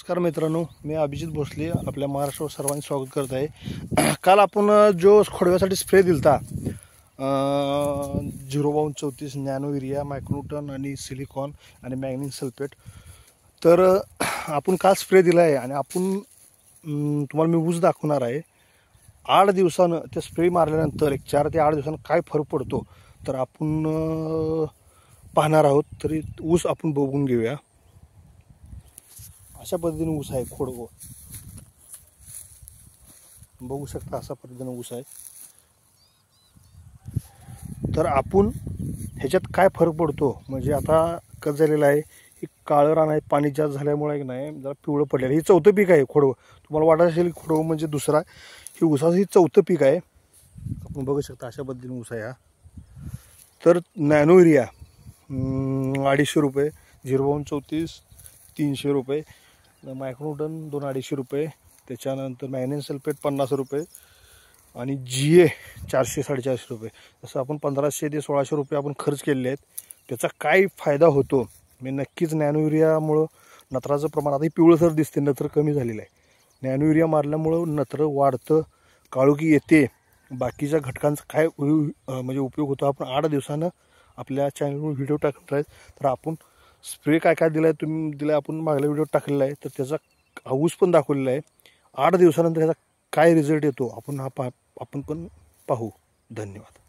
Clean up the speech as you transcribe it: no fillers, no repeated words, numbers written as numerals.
नमस्कार मित्रांनो, मी अभिजित भोसले आपल्या महाराष्ट्रावर सर्वांचे स्वागत करत आहे। काल आपण जो खोडव्यासाठी स्प्रे दिलता 0:34 नॅनो युरिया, मायक्रोन्यूटन आणि सिलिकॉन आणि मॅग्नीशियम सल्फेट, तर आपण काल स्प्रे दिला आहे आणि आपण तुम्हाला मी ऊस दाखवणार आहे। 8 दिवसानं ते स्प्रे मारल्यानंतर 4 ते 8 दिवसांनी काय फरक पडतो तर आपण पाहणार आहोत। तरी ऊस आपण बघून घेऊया। अशा पद्धतीने ऊस आहे, खोडगो बघू शकता, अशा पद्धतीने ऊस आहे। तर आपण ह्याच्यात काय फरक पडतो म्हणजे आता कसं झालेलं आहे, ही काळं रान आहे, पाणी जास्त झाल्यामुळे की नाही जरा पिवळं पडलेलं। ही चौथं पीक आहे खोडगो। तुम्हाला वाटत असेल खोडगो म्हणजे दुसरा, ही ऊसाचं ही चौथं पीक आहे। आपण बघू शकता अशा पद्धतीने ऊस आहे हा। तर नॅनो युरिया 250 रुपये, 0:34 300 रुपये, मायक्रोन्यूटन 200-250 रुपये, त्याच्यानंतर मॅग्नीशियम सल्फेट 50 रुपये आणि GA 400-450 रुपये। जसं आपण 1500 ते 1600 रुपये आपण खर्च केलेले आहेत। त्याचा काय फायदा होतो मी नक्कीच नॅनो युरियामुळं नत्राचं प्रमाण आता पिवळसर दिसते, नत्र कमी झालेलं आहे। नॅनो युरिया मारल्यामुळं नत्र वाढतं, काळोखी येते, बाकीच्या घटकांचा काय म्हणजे उपयोग होतो आपण 8 दिवसानं आपल्या चॅनलवर व्हिडिओ टाकणार आहेत। तर आपण स्प्रे काय काय दिला आहे तुम्ही दिला, आपण मागल्या व्हिडिओ टाकलेला आहे, तर त्याचा ऊस पण दाखवलेला आहे। 8 दिवसानंतर ह्याचा काय रिझल्ट येतो आपण पण पाहू। धन्यवाद।